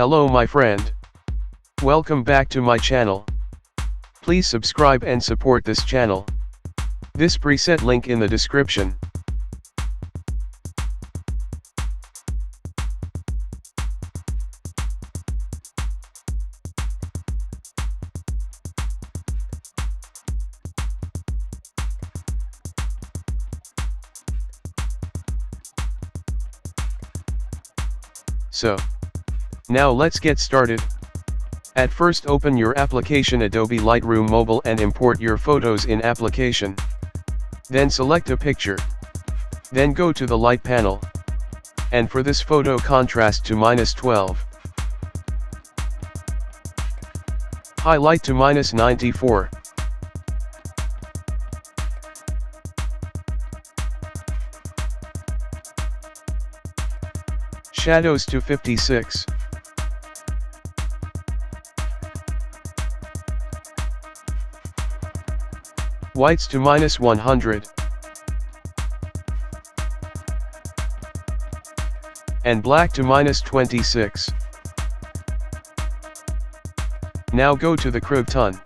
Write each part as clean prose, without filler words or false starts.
Hello my friend. Welcome back to my channel. Please subscribe and support this channel. This preset link in the description. So, now let's get started. At first open your application Adobe Lightroom Mobile and import your photos in application. Then select a picture. Then go to the light panel. And for this photo contrast to -12. Highlight to -94. Shadows to 56. Whites to -100. And black to -26. Now go to the crop tone.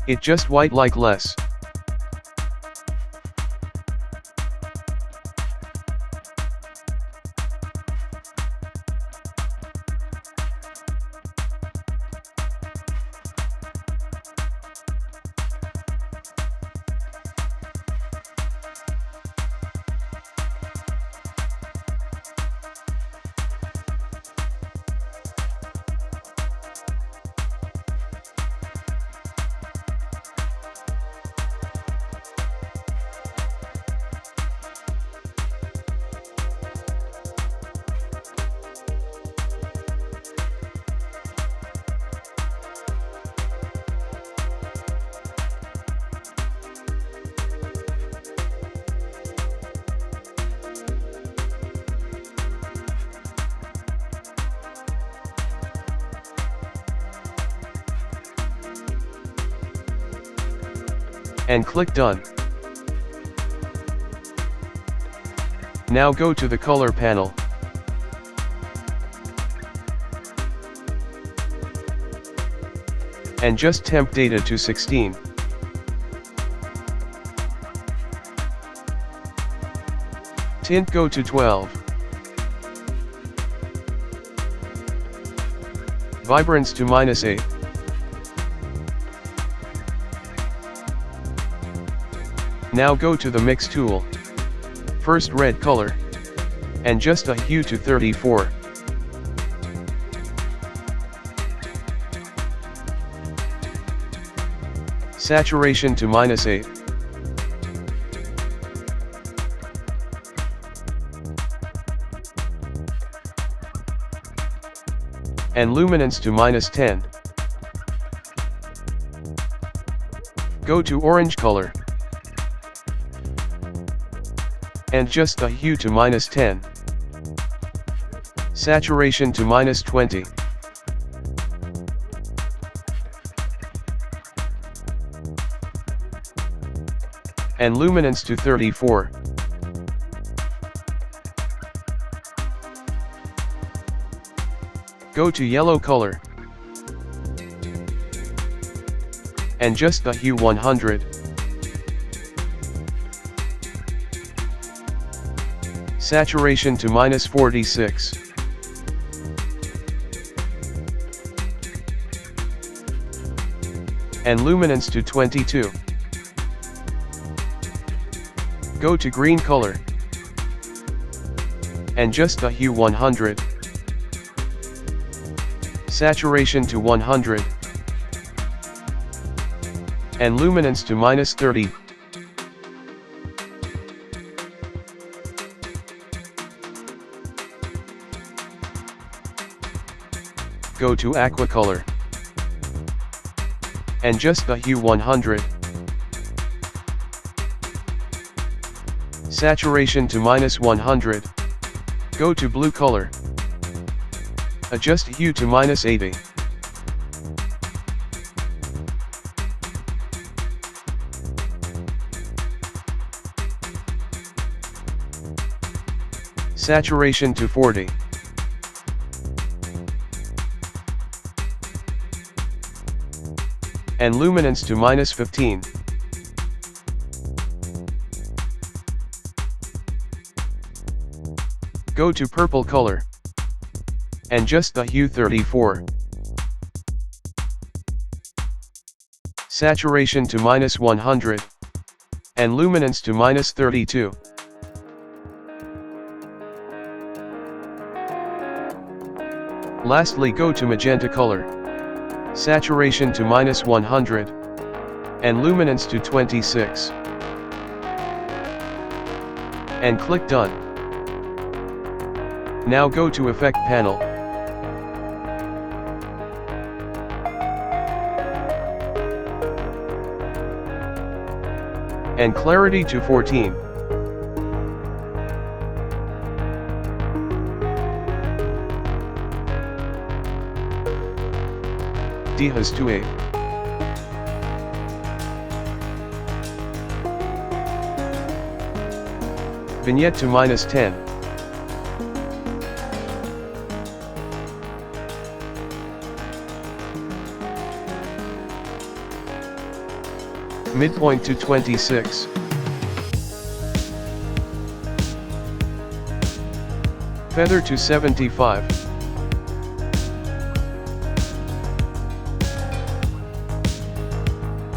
It just white like less. And click Done. Now go to the color panel. And just temp data to 16. Tint go to 12. Vibrance to -8. Now go to the Mix tool. First red color. And just a hue to 34. Saturation to -8. And luminance to -10. Go to orange color. And just a hue to -10. Saturation to -20. And luminance to 34. Go to yellow color. And just a hue 100. Saturation to -46. And luminance to 22. Go to green color. And just a hue 100. Saturation to 100. And luminance to -30. Go to aqua color. And just a hue 100. Saturation to -100. Go to blue color. Adjust hue to -80. Saturation to 40. and luminance to -15. Go to purple color, and just the hue 34. Saturation to -100, and luminance to -32. Lastly, go to magenta color, saturation to -100, and luminance to 26. And click Done. Now go to Effect panel. And clarity to 14. Dehaz to 8. Vignette to -10. Midpoint to 26. Feather to 75.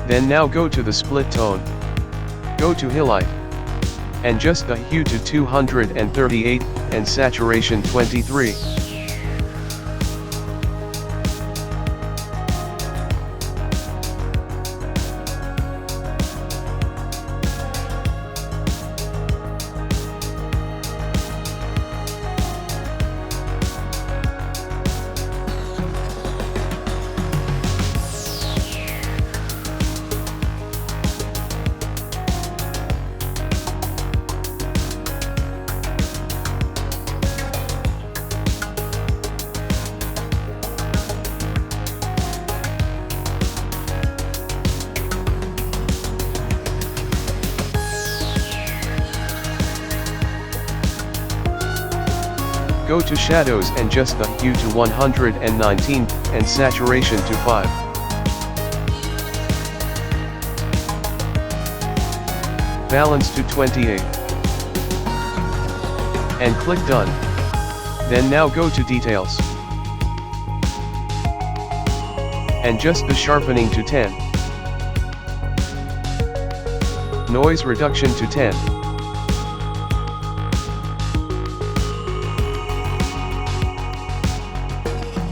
Then now go to the split tone. Go to highlight, and just the hue to 238, and saturation 23. Go to shadows and just the hue to 119, and saturation to 5. Balance to 28. And click Done. Then now go to details. And just the sharpening to 10. Noise reduction to 10.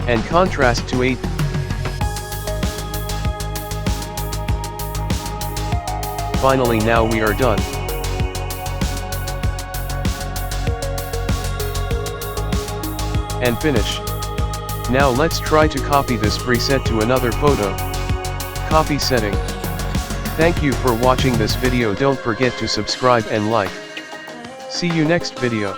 And contrast to 8. Finally, now we are done. And finish. Now let's try to copy this preset to another photo. Copy setting. Thank you for watching this video. Don't forget to subscribe and like. See you next video.